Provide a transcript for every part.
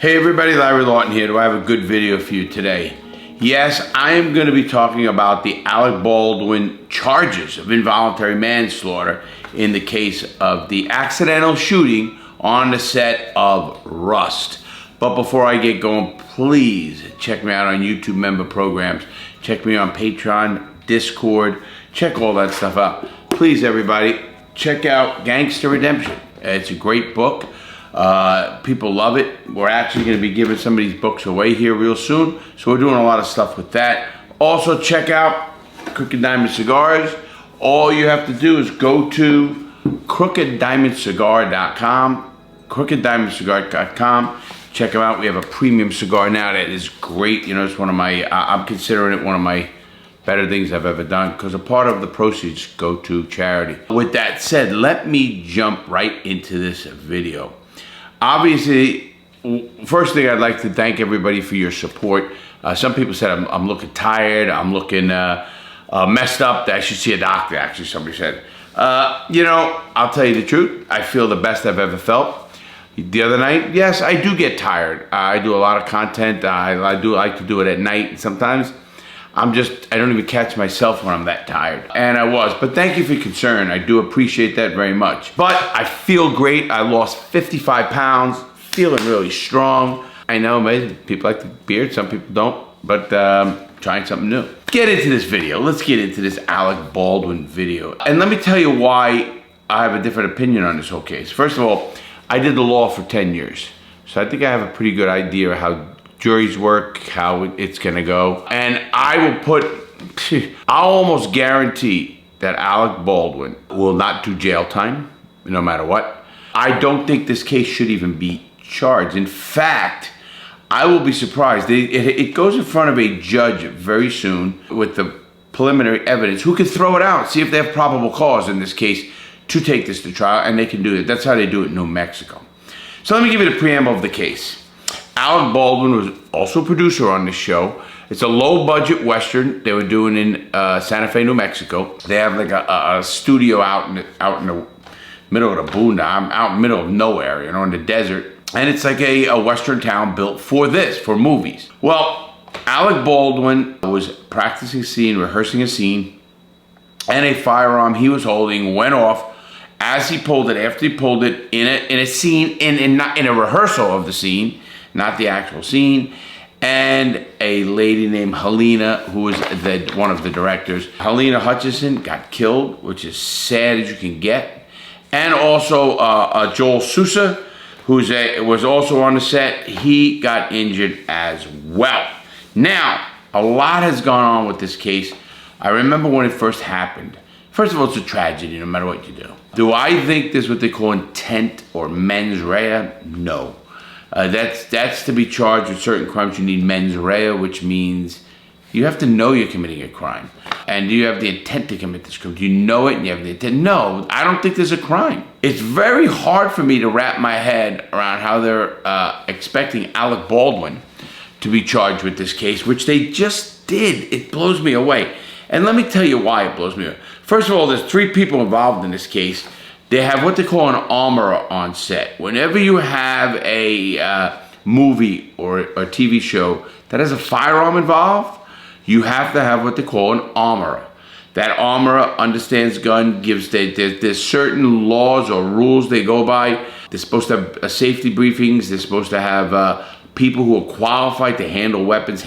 Hey everybody, Larry Lawton here. Do I have a good video for you today? Yes, I am going to be talking about the Alec Baldwin charges of involuntary manslaughter in the case of the accidental shooting on the set of Rust. But before I get going, please check me out on YouTube member programs. Check me on Patreon, Discord. Check all that stuff out. Please, everybody, check out Gangster Redemption. It's a great book. People love it. We're actually going to be giving some of these books away here real soon, so we're doing a lot of stuff with that. Also, check out Crooked Diamond Cigars. All you have to do is go to crookeddiamondcigar.com, crookeddiamondcigar.com. Check them out. We have a premium cigar now that is great. You know, it's one of my, I'm considering it one of my better things I've ever done, because a part of the proceeds go to charity. With that said, let me jump right into this video. Obviously, first thing I'd like to thank everybody for your support. Some people said I'm looking tired, I'm looking messed up, that I should see a doctor, actually somebody said. You know, I'll tell you the truth, I feel the best I've ever felt. The other night, yes, I do get tired. I do a lot of content, I do like to do it at night, sometimes I don't even catch myself when I'm that tired. And I was, but thank you for your concern. I do appreciate that very much. But I feel great. I lost 55 pounds, feeling really strong. I know maybe people like the beard, some people don't, but trying something new. Get into this video. Let's get into this Alec Baldwin video. And let me tell you why I have a different opinion on this whole case. First of all, I did the law for 10 years. So I think I have a pretty good idea of how juries work, how it's gonna go. And I will I'll almost guarantee that Alec Baldwin will not do jail time, no matter what. I don't think this case should even be charged. In fact, I will be surprised. It goes in front of a judge very soon with the preliminary evidence, who can throw it out, see if they have probable cause in this case to take this to trial, and they can do it. That's how they do it in New Mexico. So let me give you the preamble of the case. Alec Baldwin was also a producer on this show. It's a low-budget Western they were doing in Santa Fe, New Mexico. They have like a studio out in the middle of the boondocks, out in the middle of nowhere, you know, in the desert. And it's like a Western town built for movies. Well, Alec Baldwin was practicing a scene, rehearsing a scene, and a firearm he was holding went off as he pulled it, after he pulled it, in a scene, in a rehearsal of the scene, not the actual scene. And a lady named Helena, who was one of the directors, Helena Hutchison, got killed, which is sad as you can get. And also Joel Sousa, who was also on the set, he got injured as well. Now, a lot has gone on with this case. I remember when it first happened. First of all, it's a tragedy, no matter what you do. Do I think this is what they call intent or mens rea? No. That's to be charged with certain crimes. You need mens rea, which means you have to know you're committing a crime. And do you have the intent to commit this crime? Do you know it and you have the intent? No, I don't think there's a crime. It's very hard for me to wrap my head around how they're expecting Alec Baldwin to be charged with this case, which they just did. It blows me away. And let me tell you why it blows me away. First of all, there's 3 people involved in this case. They have what they call an armorer on set. Whenever you have a movie or a TV show that has a firearm involved, you have to have what they call an armorer. That armorer understands gun, there's certain laws or rules they go by. They're supposed to have safety briefings. They're supposed to have people who are qualified to handle weapons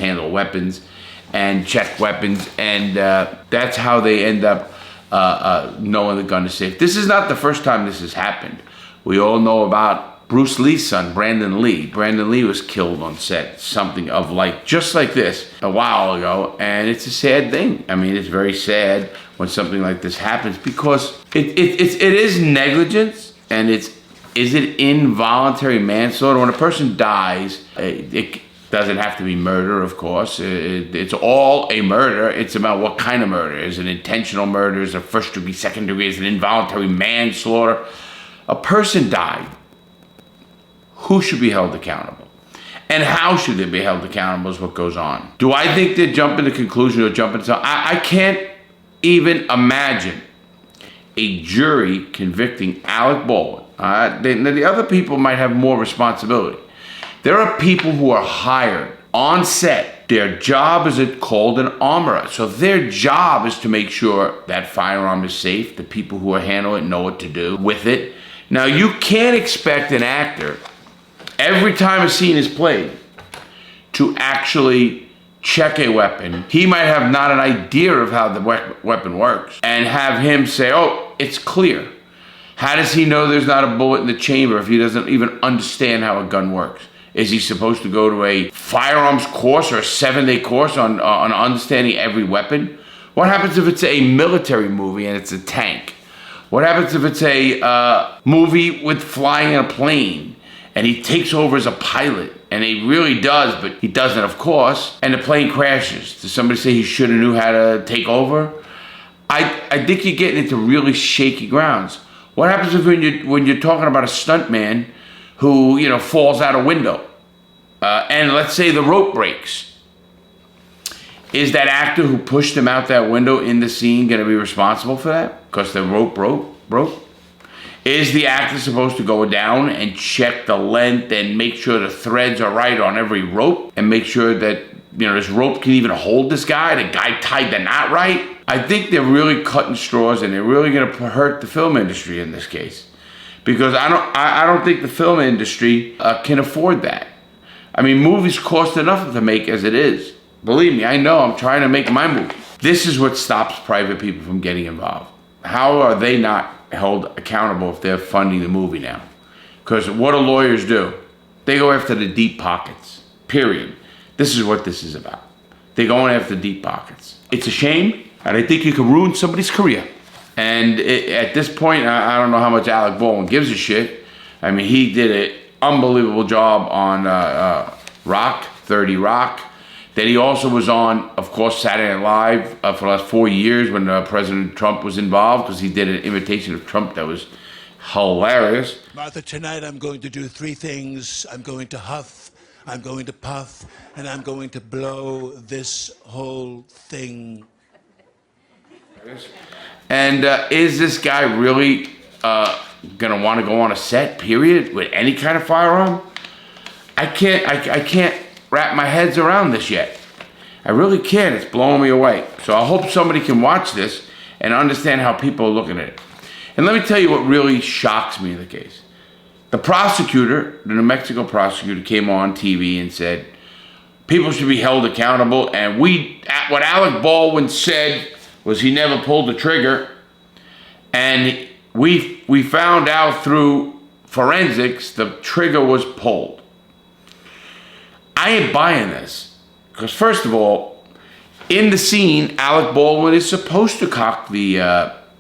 and check weapons. And that's how they end up knowing the gun is safe. This is not the first time this has happened. We all know about Bruce Lee's son, Brandon Lee. Brandon Lee was killed on set, something of like, just like this, a while ago, and it's a sad thing. I mean, it's very sad when something like this happens, because it is negligence, and is it involuntary manslaughter? When a person dies, it doesn't have to be murder, of course. It's all a murder. It's about what kind of murder. Is it intentional murder? Is it first degree, second degree? Is it involuntary manslaughter? A person died. Who should be held accountable? And how should they be held accountable is what goes on. Do I think they're jumping to conclusion or jumping to something? I can't even imagine a jury convicting Alec Baldwin. The other people might have more responsibility. There are people who are hired on set. Their job is called an armorer. So their job is to make sure that firearm is safe. The people who are handling it know what to do with it. Now, you can't expect an actor, every time a scene is played, to actually check a weapon. He might have not an idea of how the weapon works, and have him say, oh, it's clear. How does he know there's not a bullet in the chamber if he doesn't even understand how a gun works? Is he supposed to go to a firearms course or a 7-day course on understanding every weapon? What happens if it's a military movie and it's a tank? What happens if it's a movie with flying in a plane and he takes over as a pilot, and he really does, but he doesn't, of course, and the plane crashes? Does somebody say he should have knew how to take over? I think you're getting into really shaky grounds. What happens if when you're talking about a stuntman who, you know, falls out a window, and let's say the rope breaks? Is that actor who pushed him out that window in the scene going to be responsible for that because the rope broke? Is the actor supposed to go down and check the length and make sure the threads are right on every rope and make sure that, you know, this rope can even hold this guy? The guy tied the knot right? I think they're really cutting straws, and they're really going to hurt the film industry in this case, because I don't think the film industry can afford that. I mean, movies cost enough to make as it is. Believe me, I know. I'm trying to make my movie. This is what stops private people from getting involved. How are they not held accountable if they're funding the movie now? Because what do lawyers do? They go after the deep pockets, period. This is what this is about. They're going after deep pockets. It's a shame, and I think you can ruin somebody's career. And at this point, I don't know how much Alec Baldwin gives a shit. I mean, he did an unbelievable job on Rock, 30 Rock. Then he also was on, of course, Saturday Night Live for the last 4 years when President Trump was involved, because he did an imitation of Trump that was hilarious. Martha, tonight I'm going to do 3 things. I'm going to huff, I'm going to puff, and I'm going to blow this whole thing. And is this guy really gonna want to go on a set, period, with any kind of firearm? I can't wrap my heads around this yet. I really can't. It's blowing me away. So I hope somebody can watch this and understand how people are looking at it. And let me tell you what really shocks me in the case. The prosecutor, the New Mexico prosecutor, came on TV and said people should be held accountable, and what Alec Baldwin said was he never pulled the trigger, and we found out through forensics the trigger was pulled. I ain't buying this, because first of all, in the scene, Alec Baldwin is supposed to cock the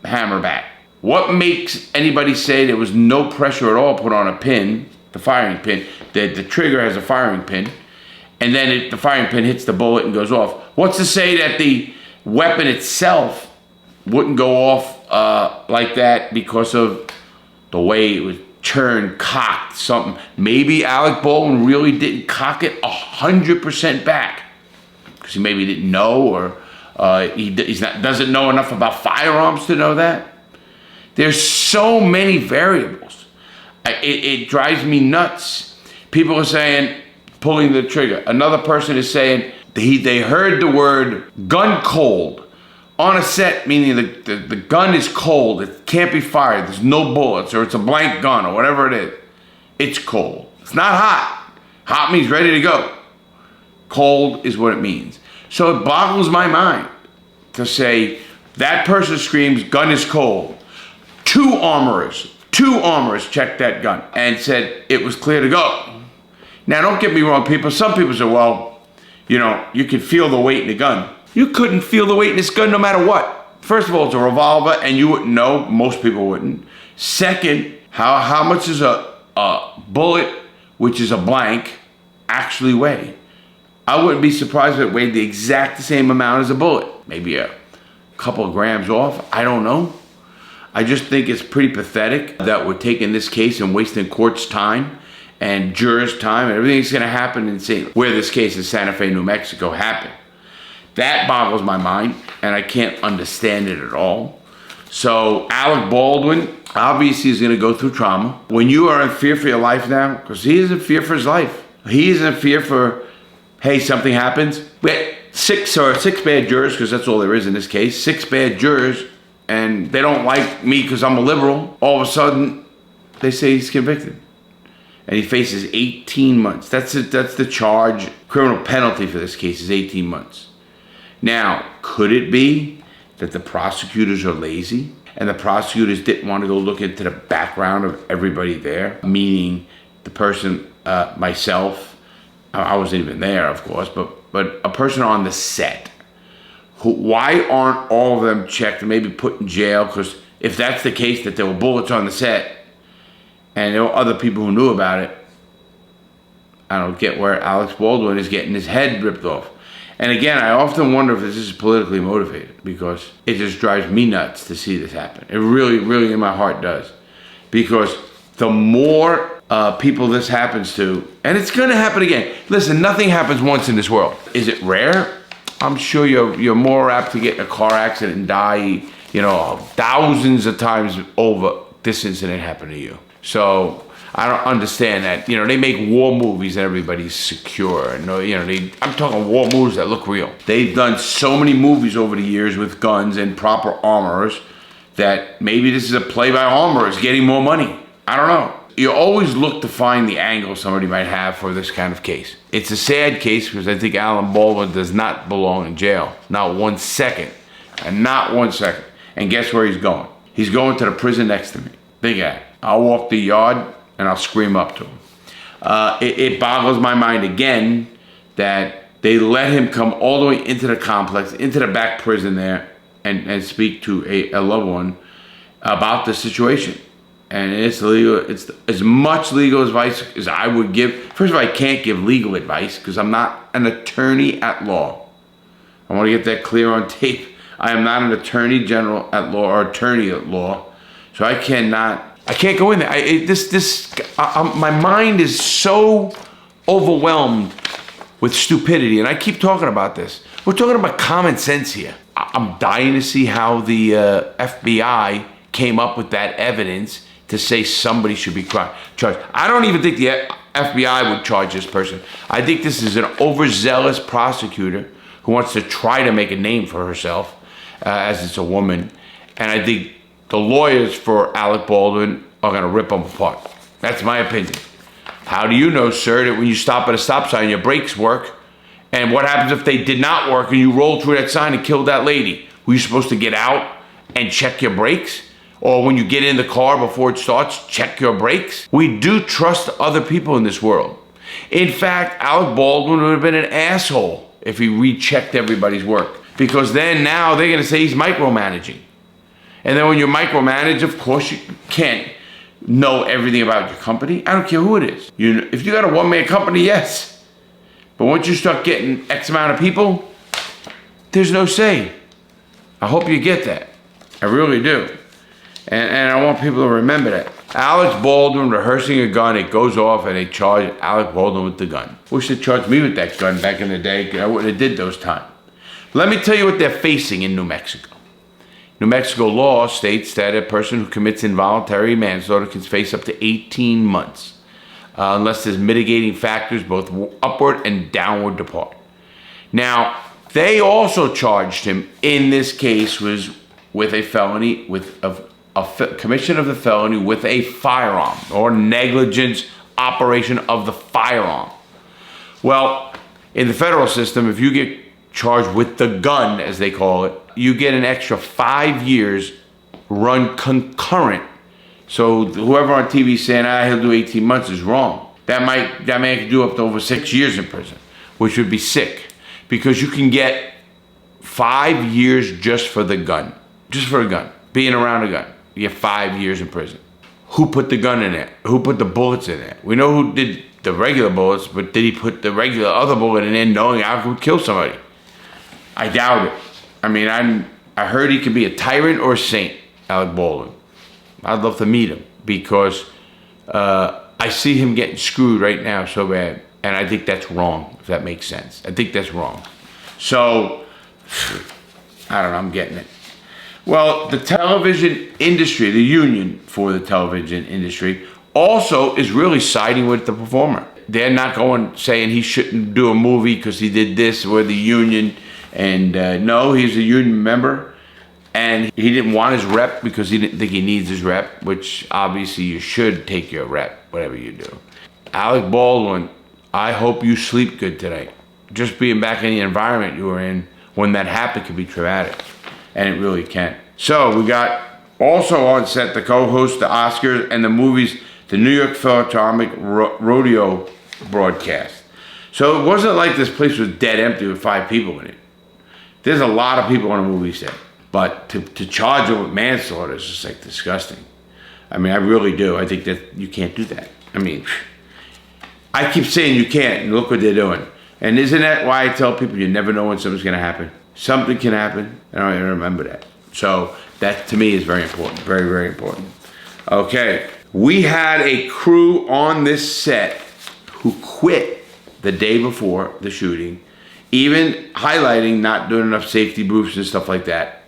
hammer back. What makes anybody say there was no pressure at all put on a pin, the firing pin, that the trigger has a firing pin, and then the firing pin hits the bullet and goes off? What's to say that the weapon itself wouldn't go off like that because of the way it was turned, cocked, something? Maybe Alec Baldwin really didn't cock it 100% back because he maybe didn't know, or doesn't know enough about firearms to know that. There's so many variables. It drives me nuts. People are saying pulling the trigger. Another person is saying they heard the word gun cold on a set, meaning the gun is cold. It can't be fired. There's no bullets, or it's a blank gun, or whatever it is. It's cold. It's not hot. Hot means ready to go. Cold is what it means. So it boggles my mind to say that person screams, gun is cold. Two armorers checked that gun and said it was clear to go. Now, don't get me wrong, people. Some people say, well, you know, you can feel the weight in the gun. You couldn't feel the weight in this gun no matter what. First of all, it's a revolver, and you wouldn't know. Most people wouldn't. Second, how much does a bullet, which is a blank, actually weigh? I wouldn't be surprised if it weighed the exact same amount as a bullet. Maybe a couple of grams off. I don't know. I just think it's pretty pathetic that we're taking this case and wasting court's time and jurors' time, and everything's going to happen in where this case in Santa Fe, New Mexico happened. That boggles my mind, and I can't understand it at all. So Alec Baldwin obviously is going to go through trauma. When you are in fear for your life now, because he is in fear for his life. He is in fear for, hey, something happens. We had six bad jurors, because that's all there is in this case. 6 bad jurors, and they don't like me because I'm a liberal. All of a sudden, they say he's convicted. And he faces 18 months. That's the charge. Criminal penalty for this case is 18 months. Now, could it be that the prosecutors are lazy and the prosecutors didn't want to go look into the background of everybody there? Meaning the person, myself, I wasn't even there, of course, but a person on the set. Why aren't all of them checked and maybe put in jail? Because if that's the case, that there were bullets on the set, and there were other people who knew about it, I don't get where Alec Baldwin is getting his head ripped off. And again, I often wonder if this is politically motivated, because it just drives me nuts to see this happen. It really, really in my heart does. Because the more people this happens to, and it's gonna happen again. Listen, nothing happens once in this world. Is it rare? I'm sure you're more apt to get in a car accident and die, thousands of times over this incident happened to you. So I don't understand that. They make war movies and everybody's secure. And I'm talking war movies that look real. They've done so many movies over the years with guns and proper armorers that maybe this is a play by armorers getting more money. I don't know. You always look to find the angle somebody might have for this kind of case. It's a sad case because I think Alec Baldwin does not belong in jail. Not 1 second. And not 1 second. And guess where he's going? He's going to the prison next to me. Big guy. I'll walk the yard and I'll scream up to him. It boggles my mind again that they let him come all the way into the complex, into the back prison there, and speak to a loved one about the situation. And it's legal. It's as much legal advice as I would give. First of all, I can't give legal advice because I'm not an attorney at law. I want to get that clear on tape. I am not an attorney general at law or attorney at law. So I can't go in there. My mind is so overwhelmed with stupidity, and I keep talking about this. We're talking about common sense here. I'm dying to see how the FBI came up with that evidence to say somebody should be charged. I don't even think the FBI would charge this person. I think this is an overzealous prosecutor who wants to try to make a name for herself, as it's a woman, and I think the lawyers for Alec Baldwin are gonna rip him apart. That's my opinion. How do you know, sir, that when you stop at a stop sign, your brakes work? And what happens if they did not work and you rolled through that sign and killed that lady? Were you supposed to get out and check your brakes? Or when you get in the car before it starts, check your brakes? We do trust other people in this world. In fact, Alec Baldwin would have been an asshole if he rechecked everybody's work. Because then now they're gonna say he's micromanaging. And then when you micromanage, of course, you can't know everything about your company. I don't care who it is. If you got a one-man company, yes. But once you start getting X amount of people, there's no say. I hope you get that. I really do. And I want people to remember that. Alec Baldwin rehearsing a gun, it goes off and they charge Alec Baldwin with the gun. Wish they charged me with that gun back in the day. I wouldn't have did those times. Let me tell you what they're facing in New Mexico. New Mexico law states that a person who commits involuntary manslaughter can face up to 18 months unless there's mitigating factors both upward and downward depart. Now, they also charged him in this case was with a felony, with a commission of the felony with a firearm or negligence operation of the firearm. Well, in the federal system, if you get charged with the gun, as they call it, you get an extra 5 years run concurrent. So whoever on TV saying, he'll do 18 months is wrong. That man could do up to over 6 years in prison, which would be sick, because you can get 5 years just for the gun, being around a gun. You get 5 years in prison. Who put the gun in there? Who put the bullets in there? We know who did the regular bullets, but did he put the regular other bullet in there knowing I could kill somebody? I doubt it. I mean, I heard he could be a tyrant or a saint, Alec Baldwin. I'd love to meet him because I see him getting screwed right now so bad. And I think that's wrong, if that makes sense. I think that's wrong. So, I don't know, I'm getting it. Well, the television industry, the union for the television industry, also is really siding with the performer. they're not going saying he shouldn't do a movie because he did this or the union. And no, he's a union member. And he didn't want his rep because he didn't think he needs his rep, which obviously you should take your rep, whatever you do. Alec Baldwin, I hope you sleep good tonight. Just being back in the environment you were in when that happened can be traumatic. And it really can. So we got also on set the co-host, the Oscars, and the movies, the New York Philharmonic Rodeo broadcast. So it wasn't like this place was dead empty with 5 people in it. There's a lot of people on a movie set. But to charge them with manslaughter is just like disgusting. I mean, I really do. I think that you can't do that. I mean, I keep saying you can't, and look what they're doing. And isn't that why I tell people you never know when something's gonna happen? Something can happen, and I don't remember that. So that to me is very important, very, very important. Okay, we had a crew on this set who quit the day before the shooting, even highlighting not doing enough safety briefs and stuff like that.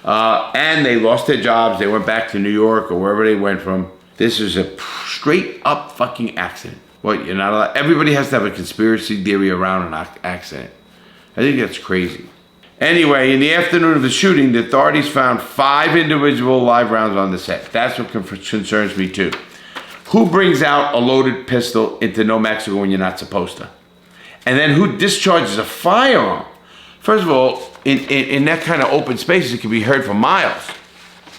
And they lost their jobs. They went back to New York or wherever they went from. This is a straight up fucking accident. What, you're not allowed? Everybody has to have a conspiracy theory around an accident. I think that's crazy. Anyway, in the afternoon of the shooting, the authorities found 5 individual live rounds on the set. That's what concerns me too. Who brings out a loaded pistol into New Mexico when you're not supposed to? And then who discharges a firearm? First of all, in that kind of open space, it can be heard for miles.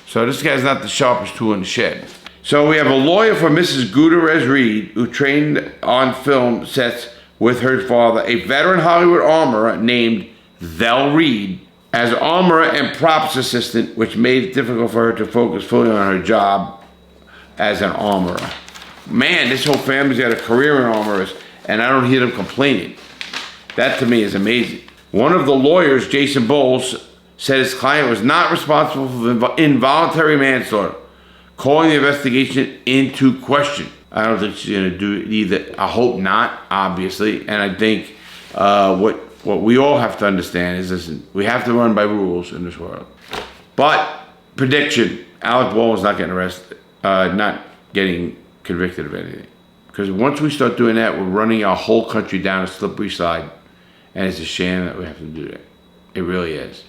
So this guy's not the sharpest tool in the shed. So we have a lawyer for Mrs. Gutierrez Reed, who trained on film sets with her father, a veteran Hollywood armorer named Vel Reed, as armorer and props assistant, which made it difficult for her to focus fully on her job as an armorer. Man, this whole family's got a career in armorers, and I don't hear them complaining. That to me is amazing. One of the lawyers, Jason Bowles, said his client was not responsible for involuntary manslaughter, calling the investigation into question. I don't think she's going to do it either. I hope not, obviously. And I think what we all have to understand is, listen, we have to run by rules in this world. But prediction, Alec Baldwin's not getting arrested, not getting convicted of anything. Because once we start doing that, we're running our whole country down a slippery slide. And it's a shame that we have to do that. It really is.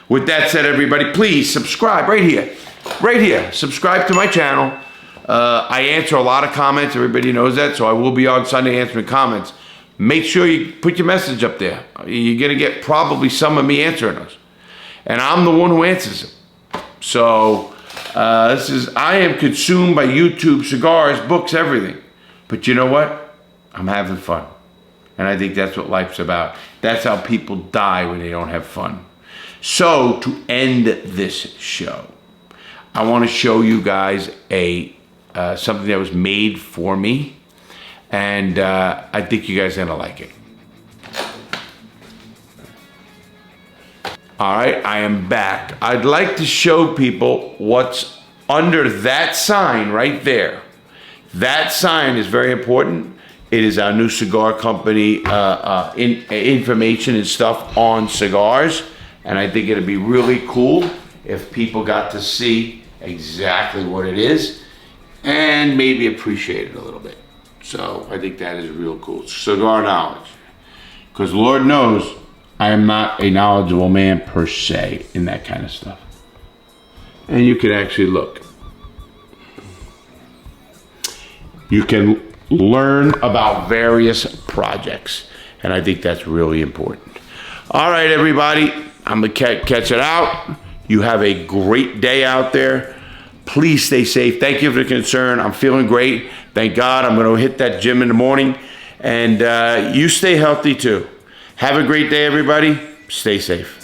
With that said, everybody, please subscribe right here. Right here. Subscribe to my channel. I answer a lot of comments. Everybody knows that. So I will be on Sunday answering comments. Make sure you put your message up there. You're going to get probably some of me answering those. And I'm the one who answers them. So I am consumed by YouTube, cigars, books, everything. But you know what? I'm having fun. And I think that's what life's about. That's how people die when they don't have fun. So to end this show, I want to show you guys something that was made for me. And I think you guys are going to like it. All right, I am back. I'd like to show people what's under that sign right there. That sign is very important. It is our new cigar company information and stuff on cigars. And I think it'd be really cool if people got to see exactly what it is and maybe appreciate it a little bit. So I think that is real cool. Cigar knowledge. Because Lord knows I am not a knowledgeable man per se in that kind of stuff. And you can actually look. You can learn about various projects, and I think that's really important. All right, everybody, I'm gonna catch it out. You have a great day out there. Please stay safe. Thank you for the concern. I'm feeling great. Thank God. I'm gonna hit that gym in the morning, and you stay healthy too. Have a great day, everybody. Stay safe.